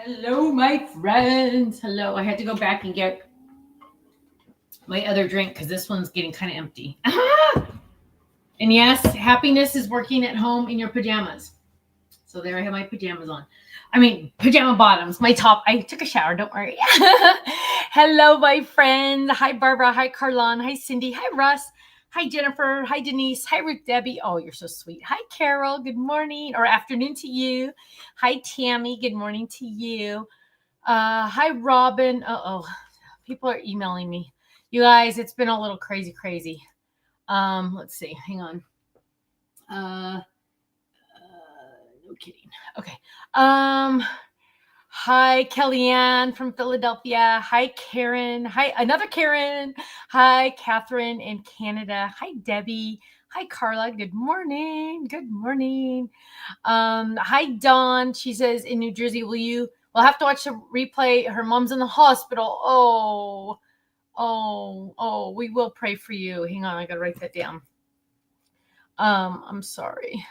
Hello, my friends. Hello. I had to go back and get my other drink because this one's getting kind of empty. And yes, happiness is working at home in your pajamas. So there I have my pajamas on. I mean, pajama bottoms, my top. I took a shower, don't worry. Hello, my friend. Hi, Barbara. Hi, Carlon. Hi, Cindy. Hi, Russ. Hi, Jennifer. Hi, Denise. Hi, Ruth Debbie. Oh, you're so sweet. Hi, Carol. Good morning or afternoon to you. Hi, Tammy. Good morning to you. Hi, Robin. Uh-oh. People are emailing me. You guys, it's been a little crazy. Let's see. Hang on. Uh, no kidding. Okay. Um, Hi, Kellyanne from Philadelphia. Hi, Karen. Hi, another Karen. Hi, Catherine in Canada. Hi, Debbie. Hi, Carla. Good morning. Good morning. Hi, Dawn. She says in New Jersey, we'll have to watch the replay. Her mom's in the hospital. Oh, we will pray for you. Hang on, I gotta write that down. I'm sorry.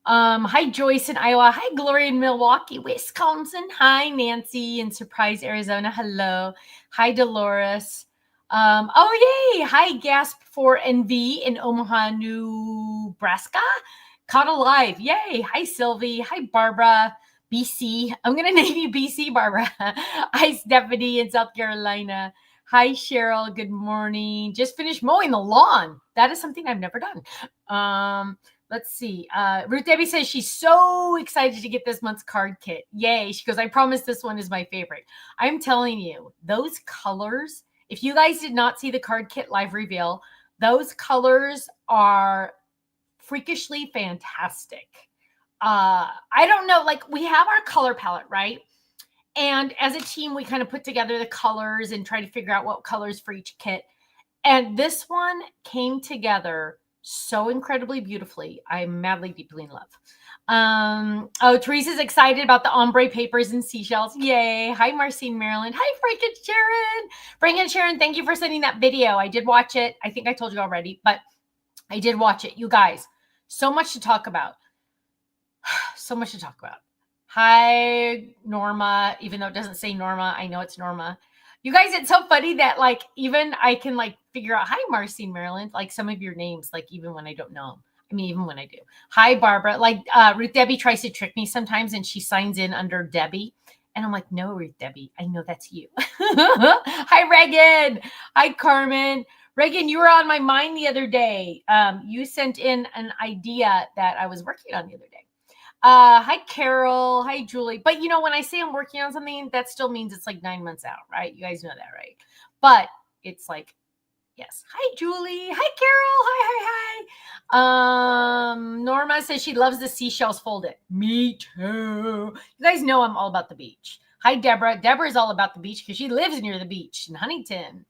Hi, Joyce in Iowa. Hi, Gloria in Milwaukee, Wisconsin. Hi, Nancy in Surprise, Arizona. Hello. Hi, Dolores. Oh, yay. Hi, Gasp for NV in Omaha, Nebraska. Caught alive. Yay. Hi, Sylvie. Hi, Barbara. BC. I'm going to name you BC, Barbara. Hi, Stephanie in South Carolina. Hi, Cheryl. Good morning. Just finished mowing the lawn. That is something I've never done. Let's see. Ruth Debbie says she's so excited to get this month's card kit. Yay. She goes, I promise this one is my favorite. I'm telling you, those colors, if you guys did not see the card kit live reveal, those colors are freakishly fantastic. I don't know, like we have our color palette, right? And as a team, we kind of put together the colors and try to figure out what colors for each kit. And this one came together so incredibly beautifully. I'm madly, deeply in love. Teresa's excited about the ombre papers and seashells. Yay. Hi, Marcine Maryland. Hi, Frank and Sharon. Frank and Sharon, thank you for sending that video. I did watch it. I think I told you already, but I did watch it. You guys, so much to talk about. So much to talk about. Hi, Norma. Even though it doesn't say Norma, I know it's Norma. You guys, it's so funny that like even I can like figure out. Hi, Marcy Maryland. Like some of your names, like even when I don't know them. I mean, even when I do. Hi, Barbara. Like Ruth Debbie tries to trick me sometimes, and she signs in under Debbie, and I'm like, no, Ruth Debbie, I know that's you. Hi, Reagan. Hi, Carmen. Reagan, you were on my mind the other day. You sent in an idea that I was working on the other day. Hi, Carol. Hi, Julie. But you know, when I say I'm working on something, that still means it's like 9 months out, right? You guys know that, right? But it's like, yes. Hi, Julie. Hi, Carol. Hi. Norma says she loves the seashells folded. Me too. You guys know I'm all about the beach. Hi, Deborah. Deborah is all about the beach because she lives near the beach in Huntington.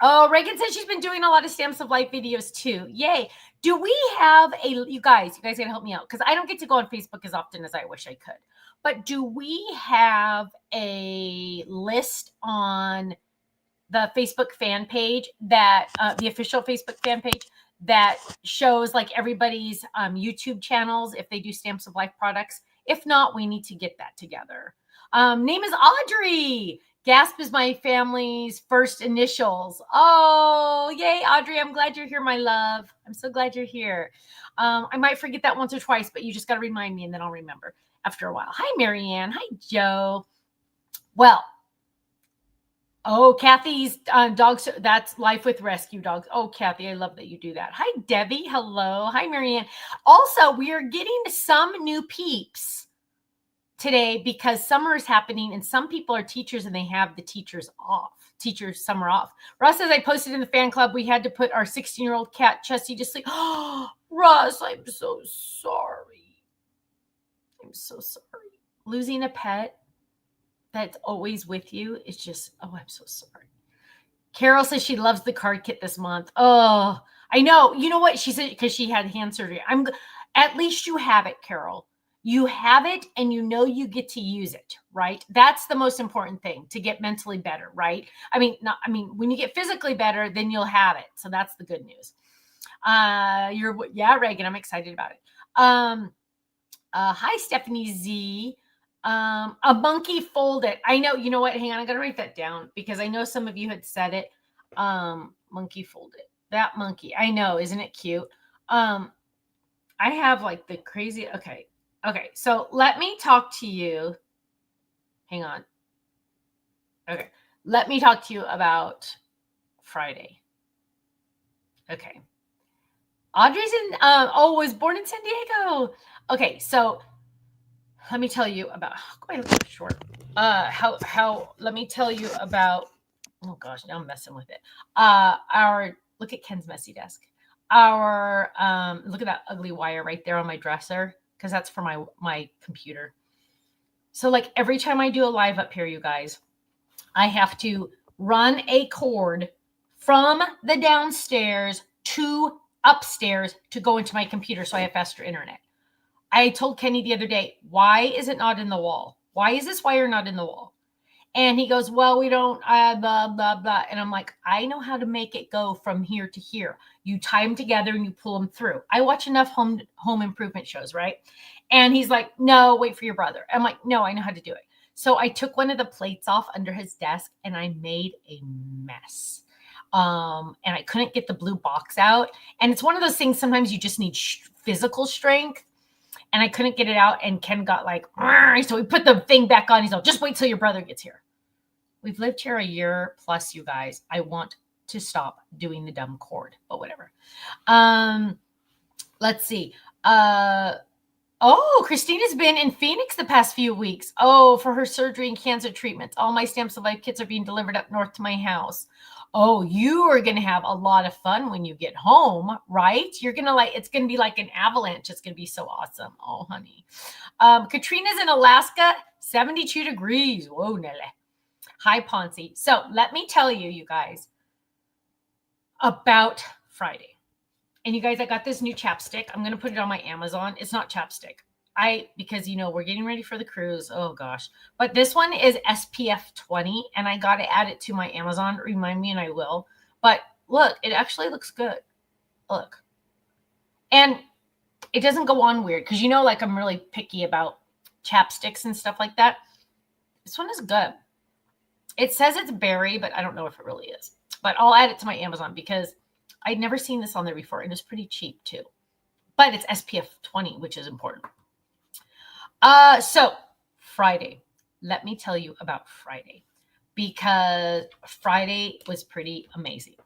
Oh, Reagan says she's been doing a lot of Stamps of Life videos too. Yay. Do we have you guys gotta help me out because I don't get to go on Facebook as often as I wish I could. But do we have a list on the Facebook fan page that the official Facebook fan page that shows like everybody's YouTube channels if they do Stamps of Life products? If not, we need to get that together. Name is Audrey. Gasp is my family's first initials. Oh, yay, Audrey. I'm glad you're here, my love. I'm so glad you're here. I might forget that once or twice, but you just got to remind me and then I'll remember after a while. Hi, Marianne. Hi, Joe. Well, oh, Kathy's dogs. That's Life with Rescue Dogs. Oh, Kathy, I love that you do that. Hi, Debbie. Hello. Hi, Marianne. Also, we are getting some new peeps today because summer is happening and some people are teachers and they have the teachers summer off. Russ says I posted in the fan club we had to put our 16-year-old cat Chessie to sleep. Oh, Russ, I'm so sorry. I'm so sorry. Losing a pet that's always with you is just, oh, I'm so sorry. Carol says she loves the card kit this month. Oh, I know. You know what? She said because she had hand surgery. At least you have it, Carol. You have it and you know you get to use it, right? That's the most important thing to get mentally better, right? When you get physically better, then you'll have it. So that's the good news. Yeah, Reagan, I'm excited about it. Hi, Stephanie Z. A monkey folded. I know, you know what? Hang on, I gotta write that down because I know some of you had said it. Monkey folded. That monkey. I know, isn't it cute? I have like the crazy. Okay. Okay. So let me talk to you. Hang on. Okay. Let me talk to you about Friday. Okay. Audrey's in, was born in San Diego. Okay. So let me tell you about, I look short. Let me tell you about, oh gosh, now I'm messing with it. Look at Ken's messy desk. Look at that ugly wire right there on my dresser, because that's for my computer. So like every time I do a live up here, you guys, I have to run a cord from the downstairs to upstairs to go into my computer so I have faster internet. I told Kenny the other day, why is it not in the wall? Why is this wire not in the wall? And he goes, well, we don't, blah, blah, blah. And I'm like, I know how to make it go from here to here. You tie them together and you pull them through. I watch enough home improvement shows, right? And he's like, no, wait for your brother. I'm like, no, I know how to do it. So I took one of the plates off under his desk and I made a mess. And I couldn't get the blue box out. And it's one of those things, sometimes you just need physical strength. And I couldn't get it out. And Ken got like, so we put the thing back on. He's like, just wait till your brother gets here. We've lived here a year plus, you guys. I want to stop doing the dumb cord, but whatever. Let's see. Christina's been in Phoenix the past few weeks. Oh, for her surgery and cancer treatments. All my Stamps of Life kits are being delivered up north to my house. Oh, you are going to have a lot of fun when you get home, right? You're going to it's going to be like an avalanche. It's going to be so awesome. Oh, honey. Katrina's in Alaska, 72 degrees. Whoa, Nelly. Hi, Ponzi. So let me tell you, you guys, about Friday. And you guys, I got this new chapstick. I'm going to put it on my Amazon. It's not chapstick. Because, we're getting ready for the cruise. Oh, gosh. But this one is SPF 20, and I got to add it to my Amazon. Remind me, and I will. But look, it actually looks good. Look. And it doesn't go on weird because, I'm really picky about chapsticks and stuff like that. This one is good. It says it's berry, but I don't know if it really is. But I'll add it to my Amazon because I'd never seen this on there before, and it's pretty cheap too. But it's SPF 20, which is important. So Friday, let me tell you about Friday, because Friday was pretty amazing.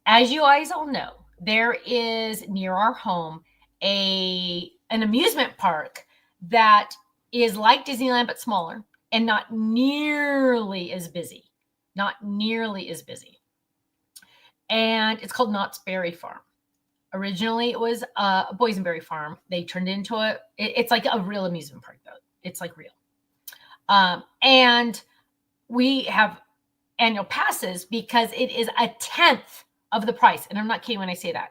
As you guys all know, there is near our home an amusement park that is like Disneyland but smaller and not nearly as busy. And it's called Knott's Berry Farm. Originally, it was a boysenberry farm. They turned it into it's like a real amusement park, though. It's like real. And we have annual passes because it is a 10th of the price. And I'm not kidding when I say that.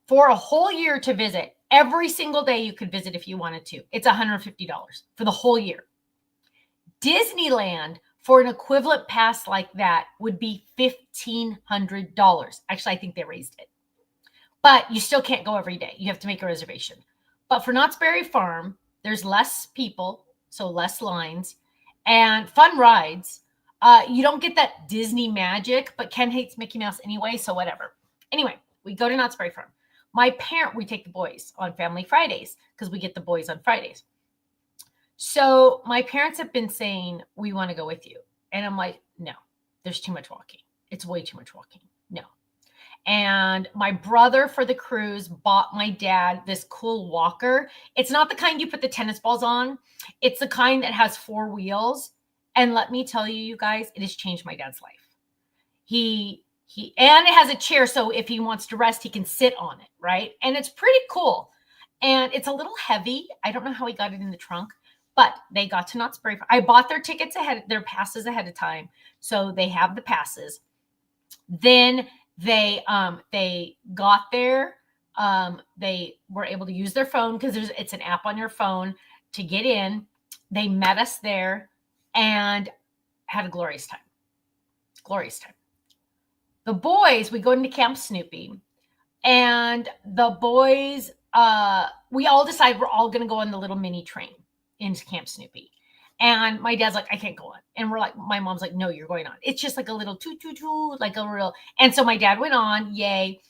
For a whole year to visit, every single day you could visit if you wanted to. It's $150 for the whole year. Disneyland, for an equivalent pass like that, would be $1,500. Actually, I think they raised it. But you still can't go every day. You have to make a reservation. But for Knott's Berry Farm, there's less people, so less lines, and fun rides. You don't get that Disney magic, but Ken hates Mickey Mouse anyway, so whatever. Anyway, we go to Knott's Berry Farm. We take the boys on Family Fridays because we get the boys on Fridays. So my parents have been saying, we want to go with you. And I'm like, no, there's too much walking. It's way too much walking. No. And my brother for the cruise bought my dad this cool walker. It's not the kind you put the tennis balls on. It's the kind that has 4 wheels. And let me tell you, you guys, it has changed my dad's life. And it has a chair, so if he wants to rest, he can sit on it, right? And it's pretty cool. And it's a little heavy. I don't know how he got it in the trunk, but they got to Knott's Berry Farm. I bought their passes ahead of time, so they have the passes. Then they got there. They were able to use their phone because it's an app on your phone to get in. They met us there and had a glorious time. Glorious time. The boys, we go into Camp Snoopy, and the boys, we all decide we're all going to go on the little mini train. into Camp Snoopy. And my dad's like, I can't go on. And we're like, my mom's like, no, you're going on. It's just like a little toot, toot, toot, like a real. And so my dad went on, yay.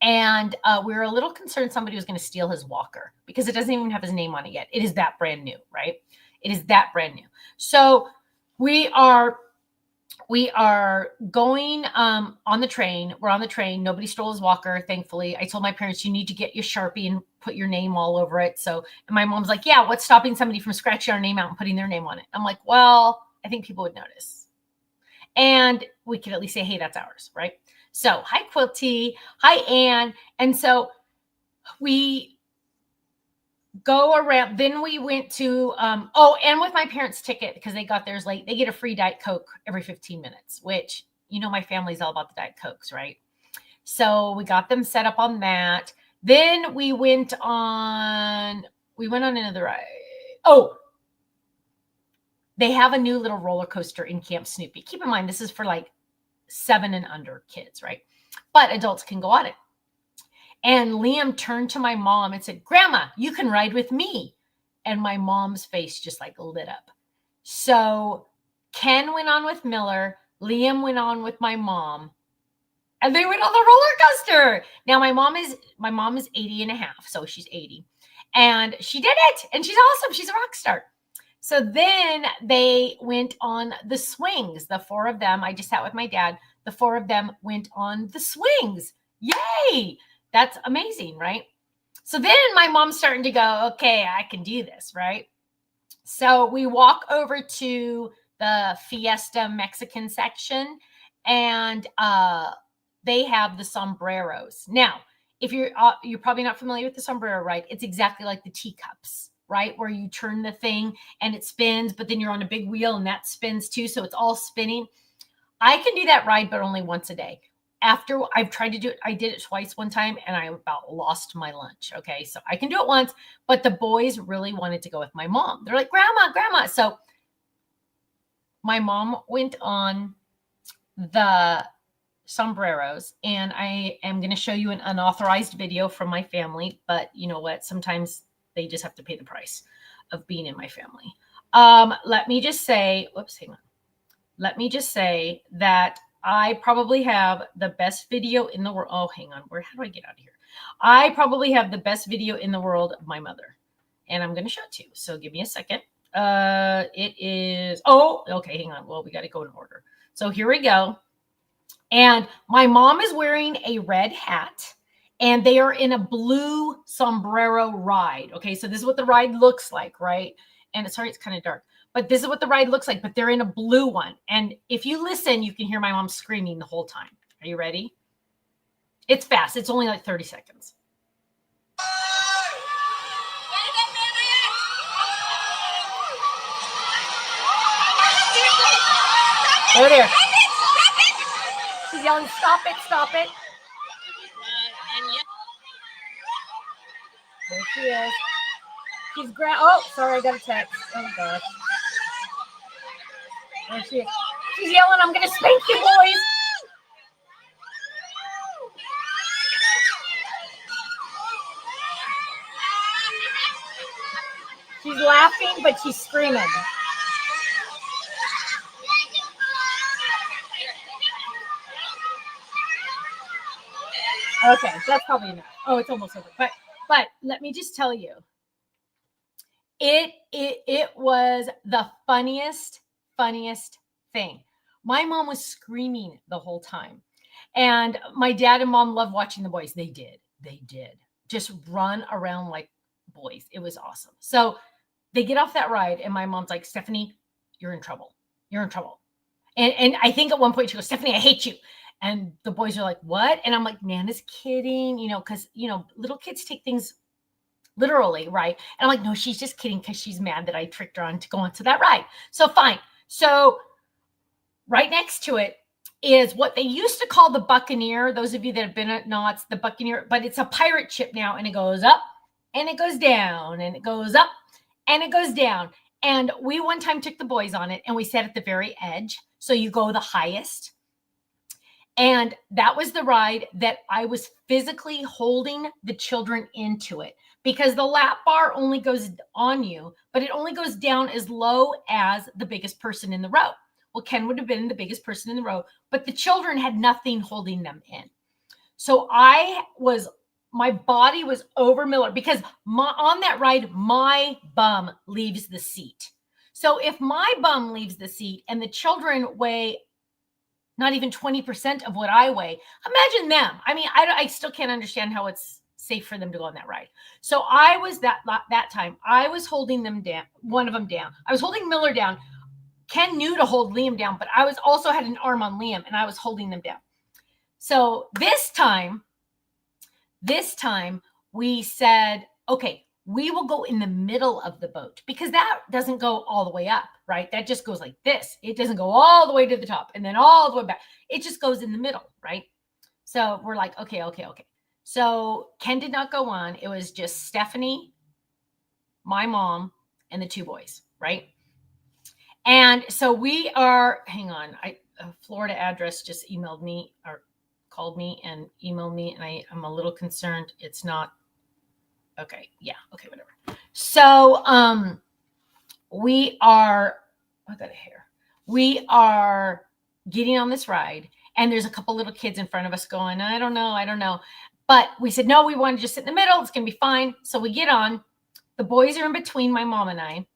And we were a little concerned somebody was going to steal his walker because it doesn't even have his name on it yet. It is that brand new, right? It is that brand new. So we are going on the train. We're on the train. Nobody stole his walker, thankfully. I told my parents, you need to get your Sharpie and put your name all over it. So, and my mom's like, yeah, what's stopping somebody from scratching our name out and putting their name on it? I'm like, well, I think people would notice. And we could at least say, hey, that's ours, right? So, hi, Quilty. Hi, Anne. And so we go around. Then we went to, and with my parents' ticket, because they got theirs late, they get a free Diet Coke every 15 minutes, which, you know, my family's all about the Diet Cokes, right? So we got them set up on that. Then we went on another ride. Oh, they have a new little roller coaster in Camp Snoopy. Keep in mind, this is for like 7 and under kids, right? But adults can go on it. And Liam turned to my mom and said, Grandma, you can ride with me. And my mom's face just like lit up. So Ken went on with Miller. Liam went on with my mom. And they went on the roller coaster. Now my mom is 80 and a half. So she's 80. And she did it. And she's awesome. She's a rock star. So then they went on the swings. The 4 of them, I just sat with my dad. The 4 of them went on the swings. Yay. That's amazing, right? So then my mom's starting to go, okay, I can do this, right? So we walk over to the Fiesta Mexican section, and they have the sombreros. Now, if you're probably not familiar with the sombrero, right? It's exactly like the teacups, right? Where you turn the thing and it spins, but then you're on a big wheel and that spins too. So it's all spinning. I can do that ride, but only once a day. After I've tried to do it, I did it twice one time and I about lost my lunch. Okay. So I can do it once, but the boys really wanted to go with my mom. They're like, Grandma. So my mom went on the sombreros, and I am going to show you an unauthorized video from my family, but you know what? Sometimes they just have to pay the price of being in my family. Let me just say, Let me just say that I probably have the best video in the world. Oh, hang on. How do I get out of here? I probably have the best video in the world of my mother, and I'm going to show it to you. So give me a second. It is, okay, hang on. Well, we got to go in order. So here we go. And my mom is wearing a red hat, and they are in a blue sombrero ride. Okay, so this is what the ride looks like, right? And sorry, it's kind of dark, but this is what the ride looks like, but they're in a blue one. And if you listen, you can hear my mom screaming the whole time. Are you ready? It's fast. It's only like 30 seconds. There. She's yelling, stop it. There she is. She's sorry, I got a text. Oh, gosh. There she is. She's yelling, I'm going to spank you, boys. She's laughing, but she's screaming. Okay, that's probably enough. Oh, it's almost over. But let me just tell you, it was the funniest thing. My mom was screaming the whole time. And my dad and mom loved watching the boys. They did. Just run around like boys. It was awesome. So they get off that ride, and my mom's like, Stephanie, you're in trouble. And I think at one point she goes, Stephanie, I hate you. And the boys are like, what? And I'm like, Nana's kidding, because, little kids take things literally, right? And I'm like, no, she's just kidding because she's mad that I tricked her on to go onto that ride. So fine. So right next to it is what they used to call the Buccaneer. Those of you that have been at Knott's, the Buccaneer, but it's a pirate ship now, and it goes up and it goes down and it goes up and it goes down. And we one time took the boys on it, and we sat at the very edge. So you go the highest. And that was the ride that I was physically holding the children into it, because the lap bar only goes on you, but it only goes down as low as the biggest person in the row. Well, Ken would have been the biggest person in the row, but the children had nothing holding them in. So my body was over Miller because on that ride, my bum leaves the seat. So if my bum leaves the seat and the children weigh not even 20% of what I weigh, imagine them. I mean, I still can't understand how it's safe for them to go on that ride. So I was that time, I was holding them down, one of them down. I was holding Miller down. Ken knew to hold Liam down, but I also had an arm on Liam and I was holding them down. So this time we said, okay, we will go in the middle of the boat because that doesn't go all the way up, right? That just goes like this. It doesn't go all the way to the top and then all the way back. It just goes in the middle, right? So we're like, okay. So Ken did not go on. It was just Stephanie, my mom, and the two boys, right? And so we are, hang on, a Florida address just emailed me or called me and emailed me, and I'm a little concerned. It's not, okay, yeah, okay, whatever. So we are getting on this ride, and there's a couple little kids in front of us going, I don't know. But we said, no, we want to just sit in the middle. It's going to be fine. So we get on. The boys are in between my mom and I.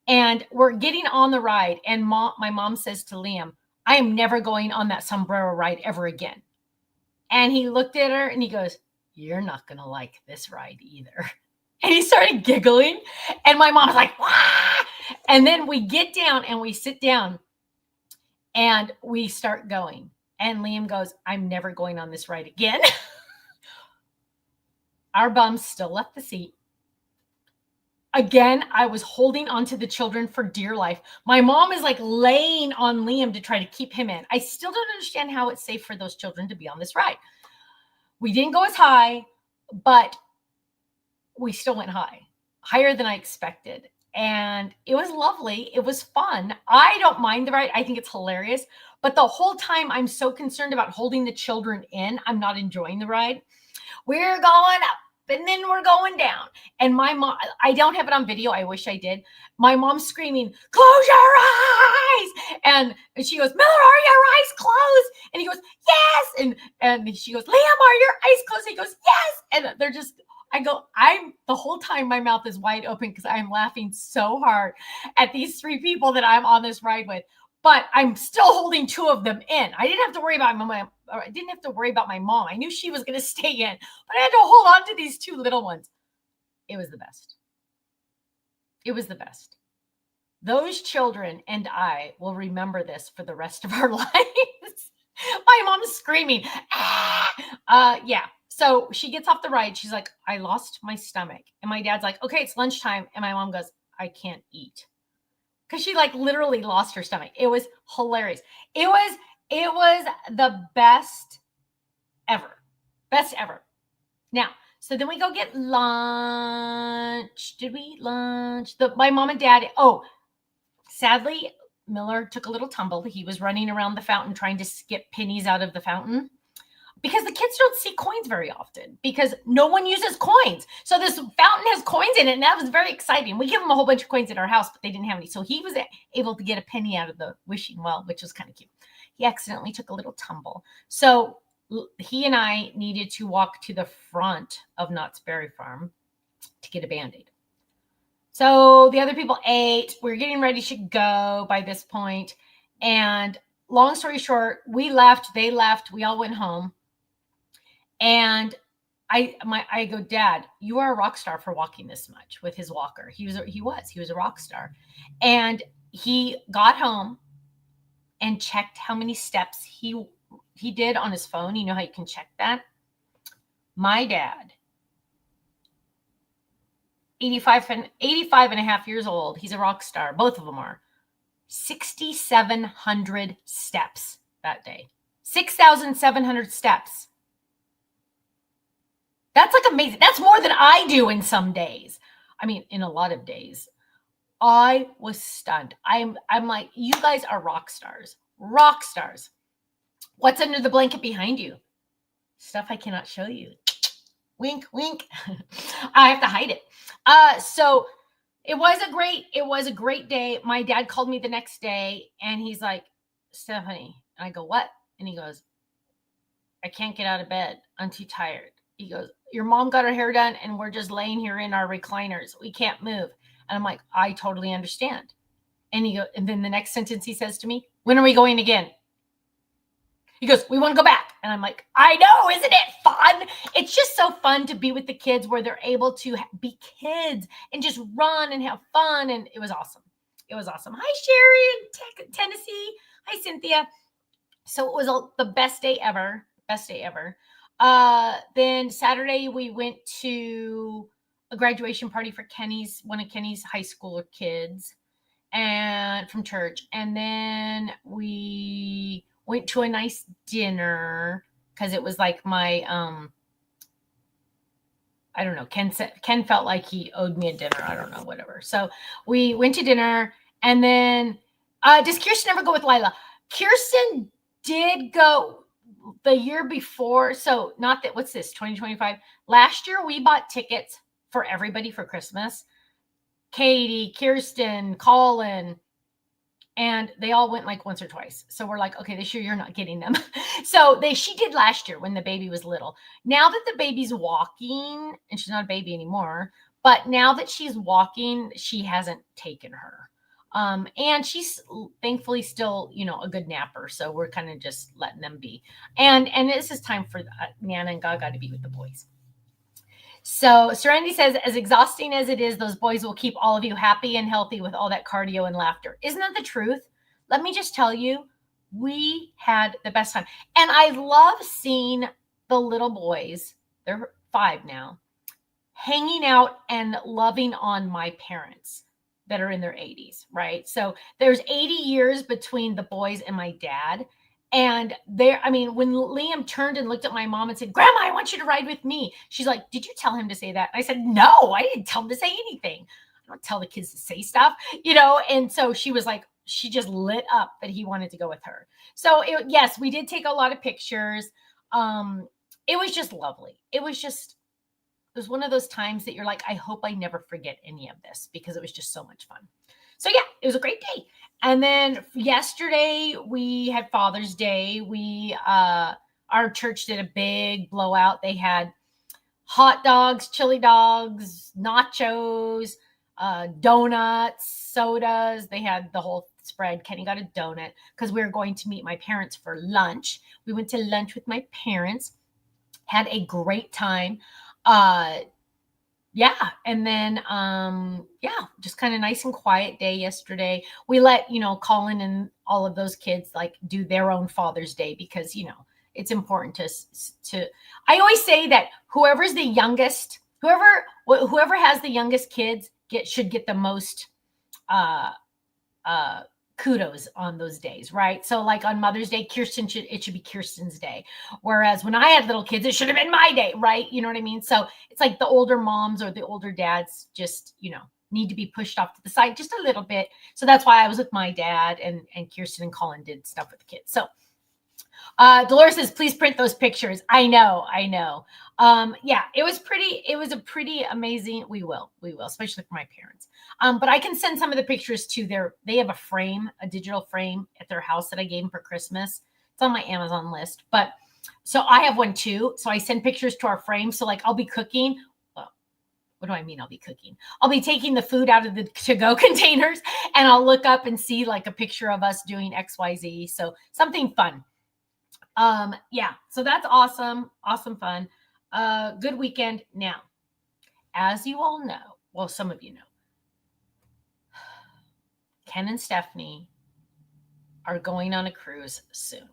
And we're getting on the ride. And my mom says to Liam, I am never going on that sombrero ride ever again. And he looked at her and he goes, you're not going to like this ride either. And he started giggling. And my mom's like, wah! And then we get down and we sit down and we start going. And Liam goes, I'm never going on this ride again. Our bums still left the seat. Again, I was holding onto the children for dear life. My mom is like laying on Liam to try to keep him in. I still don't understand how it's safe for those children to be on this ride. We didn't go as high, but we still went higher than I expected. And it was lovely. It was fun. I don't mind the ride. I think it's hilarious. But the whole time I'm so concerned about holding the children in, I'm not enjoying the ride. We're going up. And then we're going down. And my mom, I don't have it on video. I wish I did. My mom's screaming, close your eyes. And she goes, Miller, are your eyes closed? And he goes, yes. And she goes, Liam, are your eyes closed? And he goes, yes. And they're just, the whole time my mouth is wide open because I'm laughing so hard at these three people that I'm on this ride with. But I'm still holding two of them in. I didn't have to worry about my mom. I knew she was going to stay in, but I had to hold on to these two little ones. It was the best. It was the best. Those children and I will remember this for the rest of our lives. My mom's screaming. Yeah. So she gets off the ride. She's like, I lost my stomach. And my dad's like, okay, it's lunchtime. And my mom goes, I can't eat. Because she like literally lost her stomach. It was hilarious. It was the best ever. Best ever. Now, so then we go get lunch. Did we eat lunch? My mom and dad, sadly, Miller took a little tumble. He was running around the fountain trying to skip pennies out of the fountain. Because the kids don't see coins very often because no one uses coins. So this fountain has coins in it, and that was very exciting. We give him a whole bunch of coins in our house, but they didn't have any. So he was able to get a penny out of the wishing well, which was kind of cute. He accidentally took a little tumble. So he and I needed to walk to the front of Knott's Berry Farm to get a Band-Aid. So the other people ate. We were getting ready to go by this point. And long story short, we left. They left. We all went home. And I go, Dad, you are a rock star for walking this much with his walker. He was a rock star. And he got home and checked how many steps he did on his phone. You know how you can check that? My dad, 85 and a half years old. He's a rock star. Both of them are. 6,700 steps that day. 6,700 steps. That's like amazing. That's more than I do in some days. I mean, in a lot of days. I was stunned. I'm like, you guys are rock stars. Rock stars. What's under the blanket behind you? Stuff I cannot show you. Wink, wink. I have to hide it. So it was a great day. My dad called me the next day and he's like, Stephanie. And I go, what? And he goes, I can't get out of bed. I'm too tired. He goes, your mom got her hair done and we're just laying here in our recliners. We can't move. And I'm like, I totally understand. And then the next sentence he says to me, when are we going again? He goes, we want to go back. And I'm like, I know, isn't it fun? It's just so fun to be with the kids where they're able to be kids and just run and have fun. And it was awesome. It was awesome. Hi, Sherry in Tennessee. Hi, Cynthia. So it was the best day ever. Best day ever. Then Saturday we went to a graduation party for one of Kenny's high schooler kids and from church. And then we went to a nice dinner because it was like my I don't know. Ken felt like he owed me a dinner. I don't know, whatever. So we went to dinner, and then does Kirsten ever go with Lila? Kirsten did go the year before. So not that, what's this, 2025? Last year we bought tickets for everybody for Christmas. Katie, Kirsten, Colin, and they all went like once or twice. So we're like, okay, this year you're not getting them. So she did last year when the baby was little. Now that the baby's walking, and she's not a baby anymore, but now that she's walking, she hasn't taken her. And she's thankfully still, a good napper. So we're kind of just letting them be. And this is time for Nana and Gaga to be with the boys. So Serenity says, as exhausting as it is, those boys will keep all of you happy and healthy with all that cardio and laughter. Isn't that the truth? Let me just tell you, we had the best time. And I love seeing the little boys, they're 5 now, hanging out and loving on my parents that are in their 80s, right? So there's 80 years between the boys and my dad. And when Liam turned and looked at my mom and said, Grandma, I want you to ride with me. She's like, did you tell him to say that? And I said, no, I didn't tell him to say anything. I don't tell the kids to say stuff, And so she was like, she just lit up that he wanted to go with her. So yes, we did take a lot of pictures. It was just lovely. It was one of those times that you're like, I hope I never forget any of this because it was just so much fun. So yeah, it was a great day. And then yesterday we had Father's Day. Our church did a big blowout. They had hot dogs, chili dogs, nachos, donuts, sodas. They had the whole spread. Kenny got a donut because we were going to meet my parents for lunch. We went to lunch with my parents, had a great time. Yeah. And then, just kind of nice and quiet day yesterday. We let, Colin and all of those kids do their own Father's Day because, it's important to, I always say that whoever's the youngest, whoever has the youngest kids should get the most, kudos on those days, right? So like on Mother's Day, it should be Kirsten's day. Whereas when I had little kids, it should have been my day, right? You know what I mean? So it's like the older moms or the older dads just, need to be pushed off to the side just a little bit. So that's why I was with my dad and Kirsten and Colin did stuff with the kids. So Dolores says, please print those pictures. I know. Yeah, it was a pretty amazing. We will, especially for my parents. But I can send some of the pictures to they have a digital frame at their house that I gave them for Christmas. It's on my Amazon list, but so I have one too. So I send pictures to our frame. So I'll be cooking. Well, what do I mean? I'll be cooking. I'll be taking the food out of the to-go containers and I'll look up and see a picture of us doing XYZ. So something fun. Yeah, so that's awesome fun. Good weekend. Now, as you all know, well, some of you know, Ken and Stephanie are going on a cruise soon.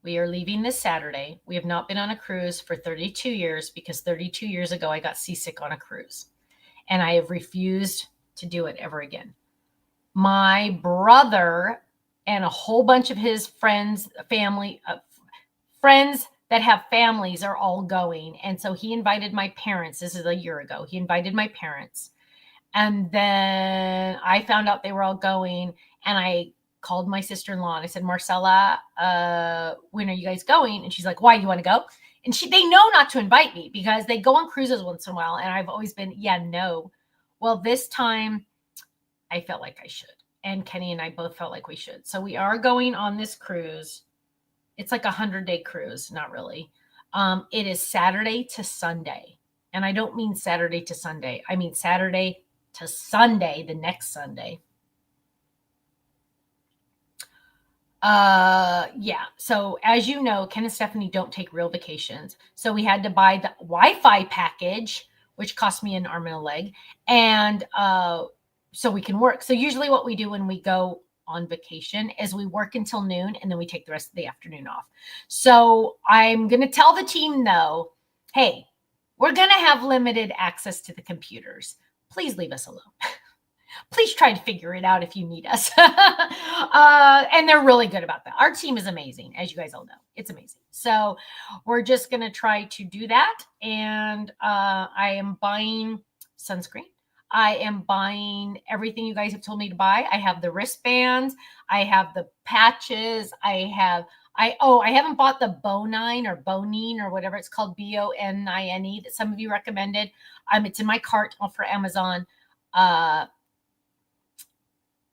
We are leaving this Saturday. We have not been on a cruise for 32 years because 32 years ago I got seasick on a cruise and I have refused to do it ever again. My brother and a whole bunch of his friends that have families are all going. And so he invited my parents. This is a year ago. He invited my parents. And then I found out they were all going and I called my sister-in-law and I said, Marcella, when are you guys going? And she's like, why, you want to go? And they know not to invite me because they go on cruises once in a while. And I've always been, yeah, no. Well, this time I felt like I should. And Kenny and I both felt like we should. So we are going on this cruise. It's like 100-day cruise. Not really. It is Saturday to Sunday. And I don't mean Saturday to Sunday. I mean Saturday to Sunday, the next Sunday. Yeah. So as you know, Ken and Stephanie don't take real vacations. So we had to buy the Wi-Fi package, which cost me an arm and a leg. And so we can work. So usually what we do when we go on vacation is we work until noon and then we take the rest of the afternoon off. So I'm going to tell the team though, hey, we're going to have limited access to the computers. Please leave us alone. Please try to figure it out if you need us. And they're really good about that. Our team is amazing, as you guys all know. It's amazing. So we're just going to try to do that. And I am buying sunscreen. I am buying everything you guys have told me to buy. I have the wristbands. I have the patches. I haven't bought the Bonine or Bonine or whatever it's called, Bonine that some of you recommended. It's in my cart for Amazon.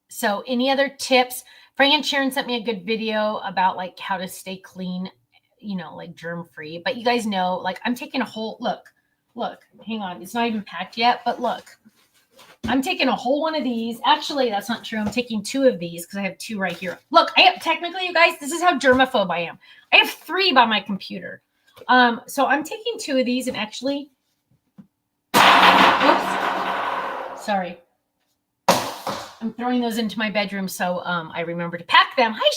So any other tips? Frank and Sharon sent me a good video about like how to stay clean, like germ free. But you guys know, like I'm taking a whole look, hang on. It's not even packed yet, but look, I'm taking a whole one of these. Actually, that's not true. I'm taking 2 of these because I have 2 right here. Look, technically, you guys, this is how germaphobe I am. I have 3 by my computer. So I'm taking 2 of these and actually, oops, sorry. I'm throwing those into my bedroom so I remember to pack them. Hi,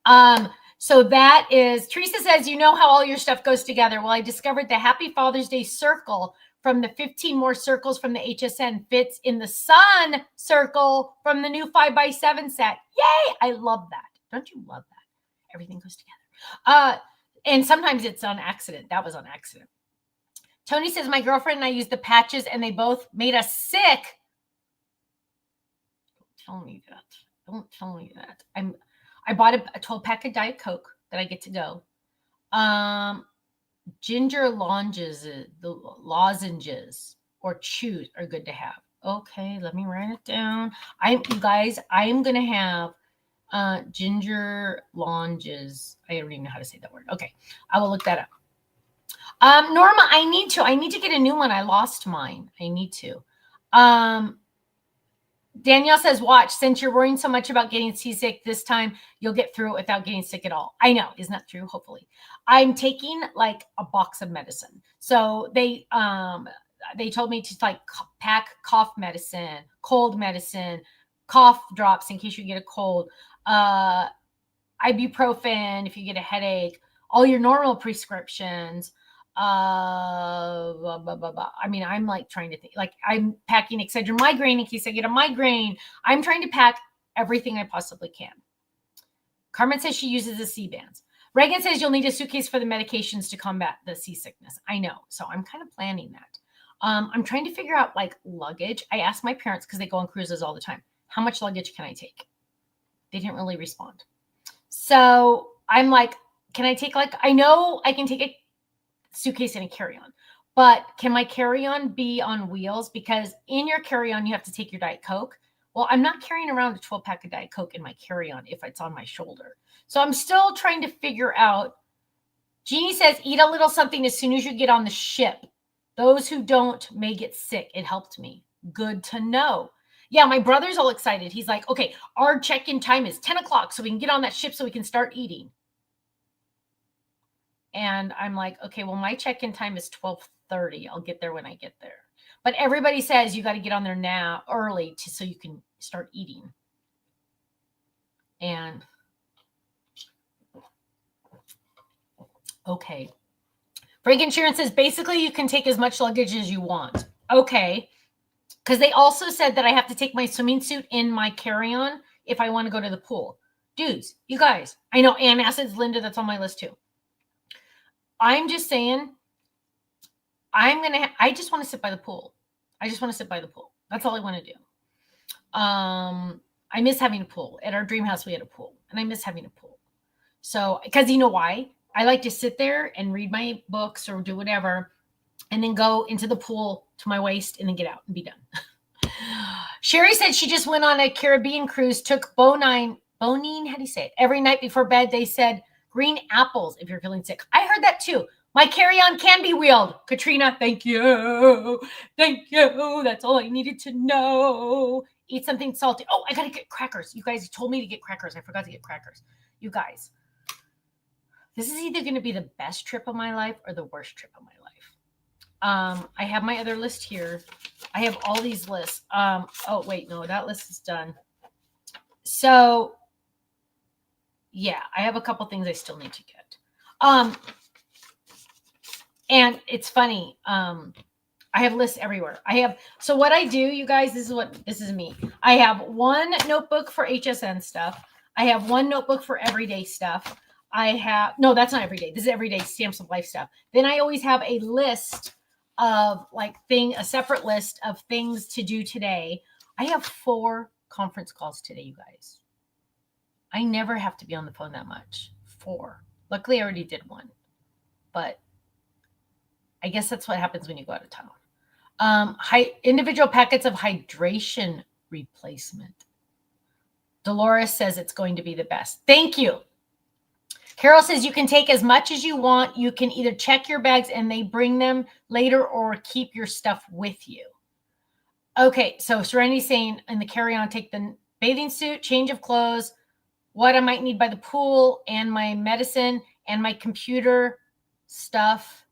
Sheila. So that is, Teresa says, you know how all your stuff goes together. Well, I discovered the Happy Father's Day circle from the 15 more circles from the HSN fits in the sun circle from the new 5x7 set. Yay! I love that. Don't you love that? Everything goes together. And sometimes it's on accident. That was on accident. Tony says, my girlfriend and I used the patches and they both made us sick. Don't tell me that. I bought a 12-pack of Diet Coke that I get to go. Ginger lozenges or chews are good to have. Okay, let me write it down. You guys, I am gonna have ginger lozenges. I don't even know how to say that word. Okay, I will look that up. Norma, I need to get a new one. I lost mine. I need to. Danielle says, watch, since you're worrying so much about getting seasick this time, you'll get through it without getting sick at all. I know. Isn't that true? Hopefully. I'm taking like a box of medicine. So they told me to like pack cough medicine, cold medicine, cough drops in case you get a cold, ibuprofen if you get a headache, all your normal prescriptions. I mean, I'm like trying to think, like I'm packing Excedrin migraine in case I get a migraine. I'm trying to pack everything I possibly can. Carmen says she uses the C-bands. Reagan says you'll need a suitcase for the medications to combat the seasickness. I know. So I'm kind of planning that. I'm trying to figure out like luggage. I asked my parents because they go on cruises all the time. How much luggage can I take? They didn't really respond. So I'm like, can I take I know I can take a suitcase and a carry-on, but can my carry-on be on wheels? Because in your carry-on, you have to take your Diet Coke. Well, I'm not carrying around a 12-pack of Diet Coke in my carry-on if it's on my shoulder. So I'm still trying to figure out. Jeannie says, eat a little something as soon as you get on the ship. Those who don't may get sick. It helped me. Good to know. Yeah, my brother's all excited. He's like, okay, our check-in time is 10 o'clock so we can get on that ship so we can start eating. And I'm like, okay, well, my check-in time is 12:30. I'll get there when I get there. But everybody says you got to get on there now early so you can start eating. And okay. Frank and Sharon says, basically, you can take as much luggage as you want. Okay. Because they also said that I have to take my swimming suit in my carry-on if I want to go to the pool. Dudes, you guys, I know antacids, Linda, that's on my list too. I'm just saying, I just want to sit by the pool. That's all I want to do. I miss having a pool. At our dream house, we had a pool, and I miss having a pool. So, because you know why? I like to sit there and read my books or do whatever, and then go into the pool to my waist and then get out and be done. Sherry said she just went on a Caribbean cruise, took bonine, how do you say it? Every night before bed, they said green apples if you're feeling sick. I heard that too. My carry-on can be wheeled. Katrina, thank you. Thank you. That's all I needed to know. Eat something salty. Oh, I got to get crackers. You guys told me to get crackers. I forgot to get crackers. You guys, this is either going to be the best trip of my life or the worst trip of my life. I have my other list here. I have all these lists. Oh, wait, no, that list is done. So, yeah, I have a couple things I still need to get. And it's funny. I have lists everywhere. So what I do, you guys, this is me. I have one notebook for HSN stuff. I have one notebook for everyday stuff. No, that's not everyday. This is everyday Stamps of Life stuff. Then I always have a list of a separate list of things to do today. I have 4 conference calls today, you guys. I never have to be on the phone that much. 4. Luckily, I already did one. But I guess that's what happens when you go out of town. Individual packets of hydration replacement. Dolores says it's going to be the best. Thank you. Carol says you can take as much as you want. You can either check your bags and they bring them later or keep your stuff with you. Okay, so Serenity's saying in the carry-on, take the bathing suit, change of clothes, what I might need by the pool, and my medicine and my computer stuff.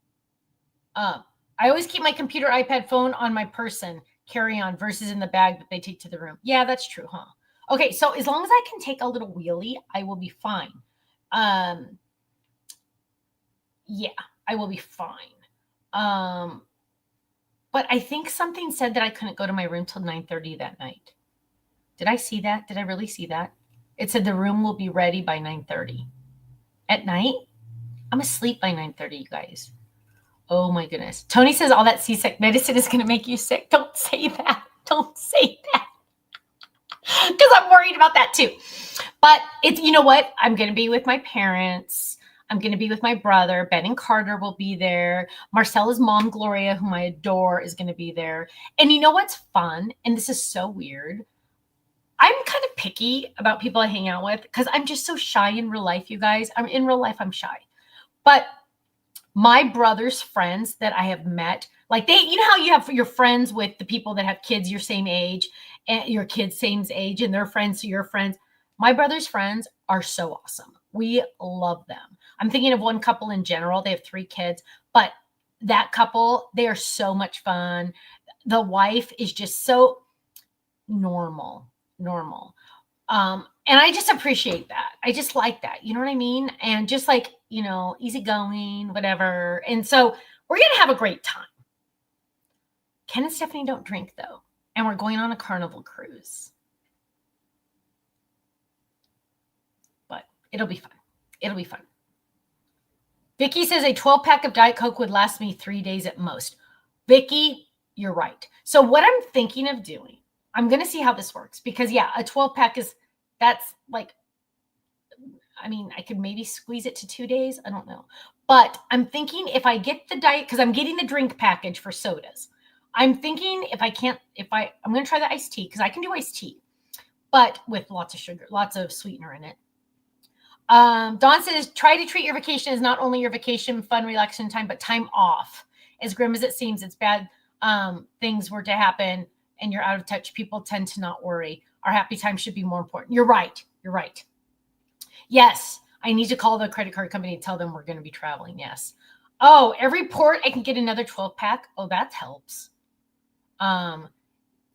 I always keep my computer, iPad, phone on my person carry-on versus in the bag that they take to the room. Yeah, that's true, huh? Okay, so as long as I can take a little wheelie, I will be fine. Yeah, I will be fine. But I think something said that I couldn't go to my room till 9:30 that night. Did I see that? Did I really see that? It said the room will be ready by 9:30 at night. I'm asleep by 9:30, you guys. Oh my goodness. Tony says all that C-sec medicine is going to make you sick. Don't say that. Don't say that. Because I'm worried about that too. But you know what? I'm going to be with my parents. I'm going to be with my brother. Ben and Carter will be there. Marcella's mom, Gloria, whom I adore, is going to be there. And you know what's fun? And this is so weird. I'm kind of picky about people I hang out with because I'm just so shy in real life, you guys. In real life, I'm shy. But my brother's friends that I have met, you know how you have your friends with the people that have kids your same age and your kids same age and their friends to your friends. My brother's friends are so awesome. We love them. I'm thinking of one couple in general. They have 3 kids, but that couple, they are so much fun. The wife is just so normal. And I just appreciate that. I just like that. You know what I mean? And just easygoing, whatever. And so we're going to have a great time. Ken and Stephanie don't drink though. And we're going on a Carnival cruise. But it'll be fun. It'll be fun. Vicky says a 12-pack of Diet Coke would last me 3 days at most. Vicky, you're right. So what I'm thinking of doing, I'm going to see how this works because a 12-pack I could maybe squeeze it to 2 days. I don't know. But I'm thinking if I get the diet, because I'm getting the drink package for sodas. I'm thinking I'm going to try the iced tea because I can do iced tea, but with lots of sugar, lots of sweetener in it. Dawn says, try to treat your vacation as not only your vacation, fun, relaxing time, but time off. As grim as it seems, it's bad. Things were to happen and you're out of touch. People tend to not worry. Our happy time should be more important. You're right. Yes. I need to call the credit card company and tell them we're going to be traveling. Yes. Oh, every port I can get another 12-pack. Oh, that helps.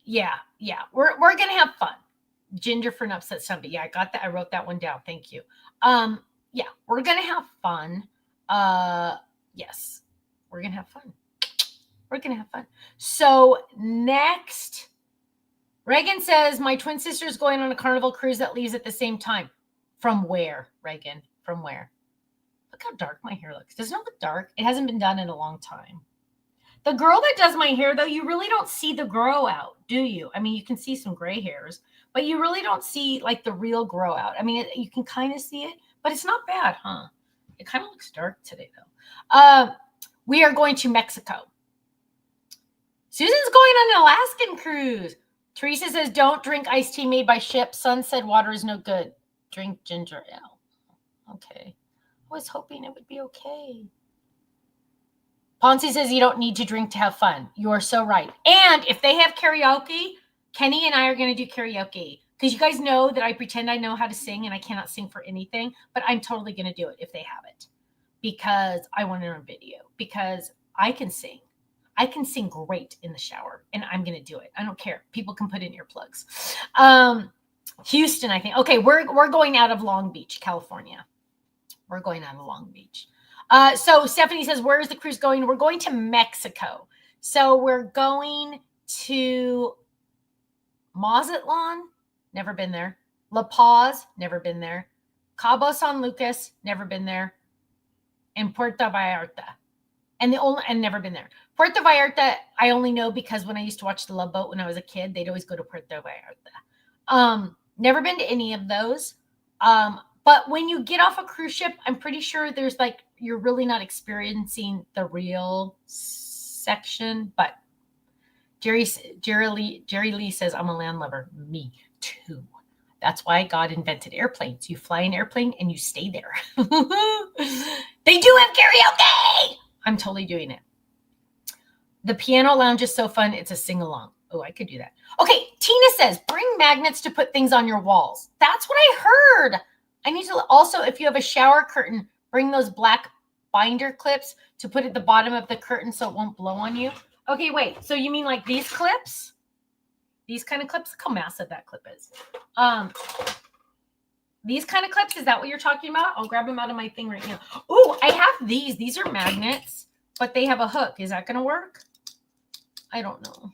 Yeah. We're going to have fun. Ginger for an upset stomach. Yeah, I got that. I wrote that one down. Thank you. Yeah, we're going to have fun. Yes, we're going to have fun. So next, Reagan says, my twin sister is going on a Carnival cruise that leaves at the same time. From where, Reagan? From where? Look how dark my hair looks. Doesn't it look dark? It hasn't been done in a long time. The girl that does my hair, though, you really don't see the grow out, do you? I mean, you can see some gray hairs, but you really don't see the real grow out. I mean, you can kind of see it, but it's not bad, huh? It kind of looks dark today, though. We are going to Mexico. Susan's going on an Alaskan cruise. Teresa says, don't drink iced tea made by ship. Sun said water is no good. Drink ginger ale. Okay. I was hoping it would be okay. Ponzi says you don't need to drink to have fun. You are so right. And if they have karaoke, Kenny and I are going to do karaoke. Because you guys know that I pretend I know how to sing and I cannot sing for anything. But I'm totally going to do it if they have it. Because I want it on video. Because I can sing. I can sing great in the shower. And I'm going to do it. I don't care. People can put in earplugs. Houston, I think. Okay, we're going out of Long Beach, California. We're going out of Long Beach. So Stephanie says, where is the cruise going? We're going to Mexico. So we're going to Mazatlan. Never been there. La Paz. Never been there. Cabo San Lucas. Never been there. And Puerto Vallarta. And never been there. Puerto Vallarta, I only know because when I used to watch The Love Boat when I was a kid, they'd always go to Puerto Vallarta. Never been to any of those. But when you get off a cruise ship, I'm pretty sure there's you're really not experiencing the real section. But Jerry Lee says, I'm a land lover. Me too. That's why God invented airplanes. You fly an airplane and you stay there. They do have karaoke. I'm totally doing it. The piano lounge is so fun. It's a sing-along. Oh, I could do that. Okay, Tina says, bring magnets to put things on your walls. That's what I heard. I need to also, if you have a shower curtain, bring those black binder clips to put at the bottom of the curtain so it won't blow on you. Okay, wait. So you mean like these clips? These kind of clips? Look how massive that clip is. These kind of clips, is that what you're talking about? I'll grab them out of my thing right now. Oh, I have these. These are magnets, but they have a hook. Is that going to work? I don't know.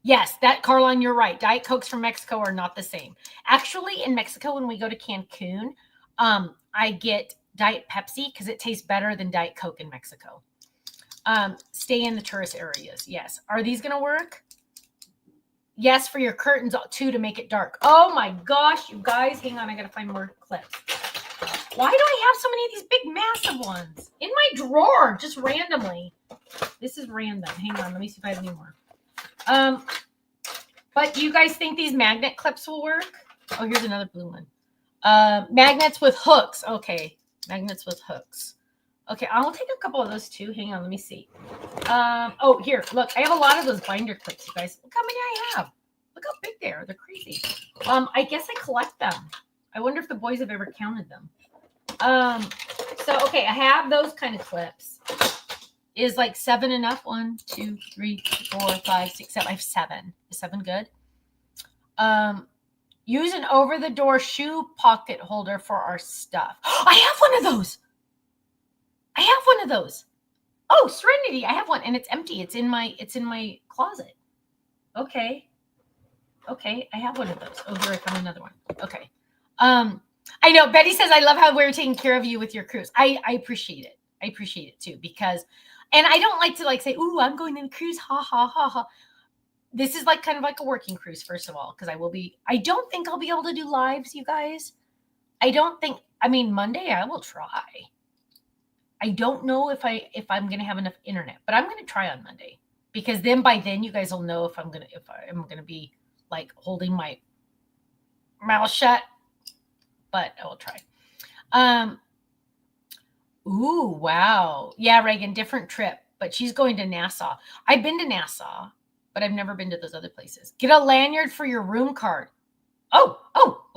Yes, Caroline, you're right. Diet Cokes from Mexico are not the same. Actually, in Mexico, when we go to Cancun, I get Diet Pepsi because it tastes better than Diet Coke in Mexico. Stay in the tourist areas. Yes. Are these going to work? Yes, for your curtains too, to make it dark. Oh my gosh, you guys. Hang on, I got to find more clips. Why do I have so many of these big, massive ones in my drawer, just randomly? This is random. Hang on, let me see if I have any more. But do you guys think these magnet clips will work? Oh, here's another blue one. Magnets with hooks. Okay, magnets with hooks. Okay, I'll take a couple of those too. Hang on, let me see. Oh, here, look, I have a lot of those binder clips, you guys. Look how many I have. Look how big they are. They're crazy. I guess I collect them. I wonder if the boys have ever counted them. So, okay, I have those kind of clips. Is like 7 enough? 1, 2, 3, 4, 5, 6, 7. I have 7. Is 7 good? Use an over-the-door shoe pocket holder for our stuff. I have one of those. I have one of those. Oh, Serenity. I have one and it's empty. It's in my closet. Okay. Okay. I have one of those. Oh, here I found another one. Okay. I know Betty says, I love how we're taking care of you with your cruise. I appreciate it. I appreciate it too, because, and I don't like to say, ooh, I'm going on a cruise. Ha, ha, ha, ha. This is kind of like a working cruise, first of all, because I don't think I'll be able to do lives, you guys. Monday I will try. I don't know if I'm going to have enough internet, but I'm going to try on Monday, because then by then you guys will know if I'm going to be holding my mouth shut, but I will try. Ooh, wow. Yeah, Reagan, different trip, but she's going to Nassau. I've been to Nassau, but I've never been to those other places. Get a lanyard for your room card. Oh,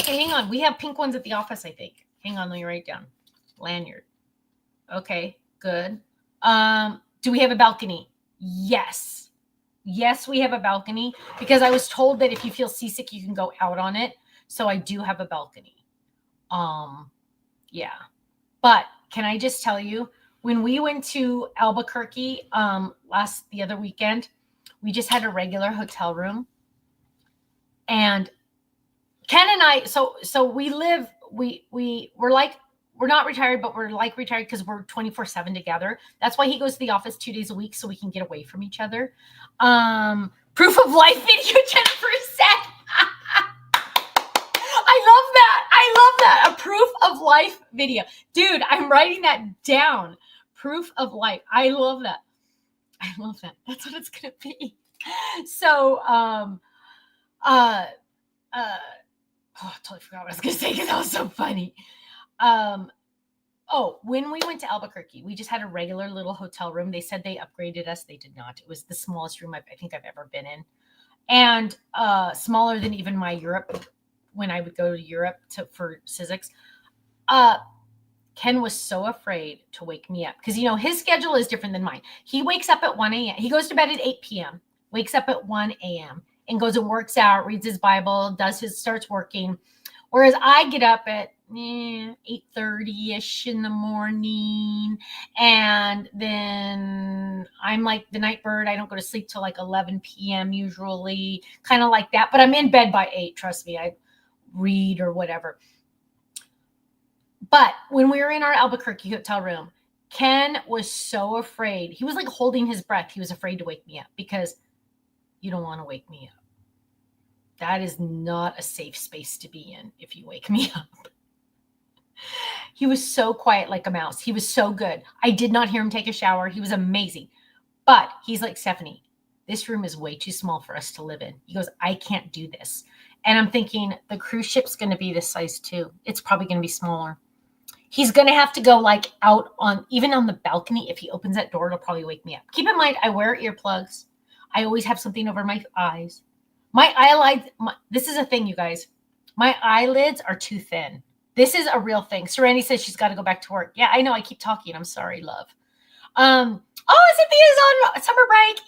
okay, hang on. We have pink ones at the office, I think. Hang on, let me write down. Lanyard. Okay, good. Do we have a balcony? Yes. Yes, we have a balcony, because I was told that if you feel seasick, you can go out on it. So I do have a balcony. Yeah. But can I just tell you, when we went to Albuquerque the other weekend, we just had a regular hotel room. And Ken and I, so we live, we're not retired, but we're retired because we're 24/7 together. That's why he goes to the office 2 days a week, so we can get away from each other. Proof of life video, Jennifer said. I love that? A proof of life video. Dude, I'm writing that down. Proof of life. I love that. I love that. That's what it's going to be. So, oh, I totally forgot what I was going to say because that was so funny. Oh, when we went to Albuquerque, we just had a regular little hotel room. They said they upgraded us. They did not. It was the smallest room I think I've ever been in. And smaller than even my Europe, when I would go to Europe for Sizzix. Ken was so afraid to wake me up because, his schedule is different than mine. He wakes up at 1 a.m. He goes to bed at 8 p.m., wakes up at 1 a.m. and goes and works out, reads his Bible, starts working. Whereas I get up at 8:30-ish in the morning. And then I'm like the night bird. I don't go to sleep till like 11 p.m. usually, kind of like that. But I'm in bed by 8, trust me. I read or whatever. But when we were in our Albuquerque hotel room, Ken was so afraid. He was like holding his breath. He was afraid to wake me up because you don't want to wake me up. That is not a safe space to be in if you wake me up. He was so quiet like a mouse. He was so good. I did not hear him take a shower. He was amazing. But he's like, Stephanie, this room is way too small for us to live in. He goes, I can't do this. And I'm thinking the cruise ship's going to be this size too. It's probably going to be smaller. He's going to have to go like out even on the balcony. If he opens that door, it'll probably wake me up. Keep in mind, I wear earplugs. I always have something over my eyes. My eyelids, this is a thing, you guys. My eyelids are too thin. This is a real thing. Serenity says she's got to go back to work. Yeah, I know. I keep talking. I'm sorry, love. Cynthia's on summer break.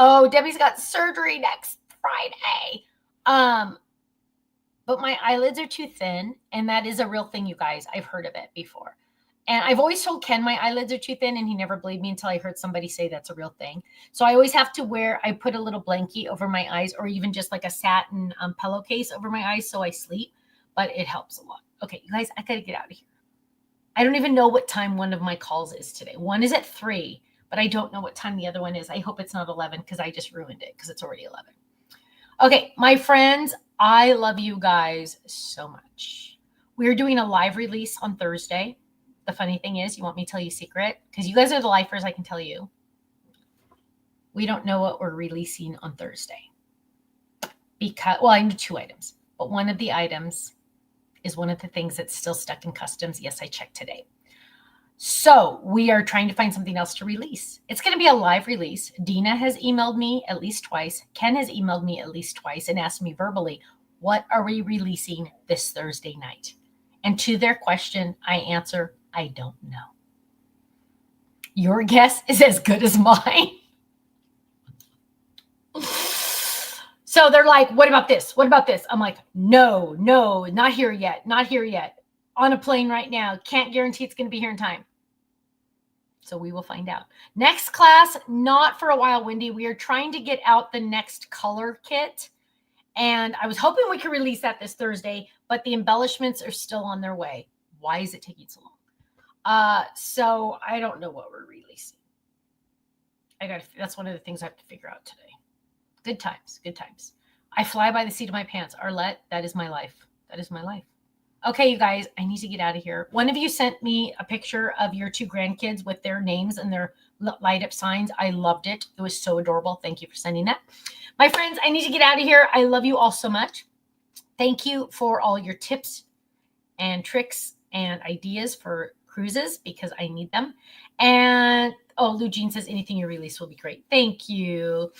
Yay. Debbie's got surgery next Friday. But my eyelids are too thin, and that is a real thing, you guys. I've heard of it before. And I've always told Ken my eyelids are too thin, and he never believed me until I heard somebody say that's a real thing. So I always have to I put a little blankie over my eyes, or even just like a satin pillowcase over my eyes so I sleep, but it helps a lot. Okay, you guys, I got to get out of here. I don't even know what time one of my calls is today. One is at 3, but I don't know what time the other one is. I hope it's not 11 because I just ruined it because it's already 11. Okay, my friends, I love you guys so much. We're doing a live release on Thursday. The funny thing is, you want me to tell you a secret? Because you guys are the lifers, I can tell you. We don't know what we're releasing on Thursday. I know 2 items. But one of the items is one of the things that's still stuck in customs. Yes, I checked today. So we are trying to find something else to release. It's going to be a live release. Dina has emailed me at least twice. Ken has emailed me at least twice and asked me verbally, what are we releasing this Thursday night? And to their question, I answer, I don't know. Your guess is as good as mine. So they're like, what about this? What about this? I'm like, no, not here yet. Not here yet. On a plane right now. Can't guarantee it's going to be here in time. So we will find out. Next class, not for a while, Wendy. We are trying to get out the next color kit. And I was hoping we could release that this Thursday, but the embellishments are still on their way. Why is it taking so long? So I don't know what we're releasing. That's one of the things I have to figure out today. Good times. I fly by the seat of my pants. Arlette, that is my life. Okay, you guys, I need to get out of here. One of you sent me a picture of your 2 grandkids with their names and their light up signs. I loved it. It was so adorable. Thank you for sending that. My friends, I need to get out of here. I love you all so much. Thank you for all your tips and tricks and ideas for cruises because I need them. And Lou Jean says anything you release will be great. Thank you.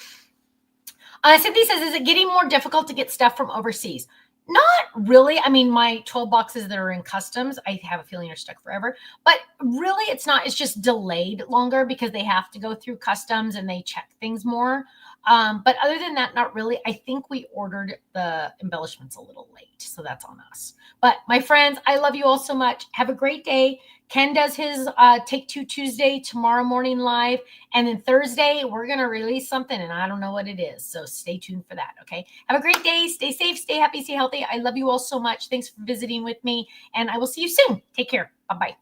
Cynthia says, is it getting more difficult to get stuff from overseas? Not really. I mean, my 12 boxes that are in customs, I have a feeling are stuck forever. But really, it's not. It's just delayed longer because they have to go through customs and they check things more. But other than that, not really. I think we ordered the embellishments a little late, so that's on us. But my friends, I love you all so much. Have a great day. Ken does his Take 2 Tuesday tomorrow morning live. And then Thursday, we're going to release something, and I don't know what it is. So stay tuned for that, okay? Have a great day. Stay safe, stay happy, stay healthy. I love you all so much. Thanks for visiting with me, and I will see you soon. Take care. Bye-bye.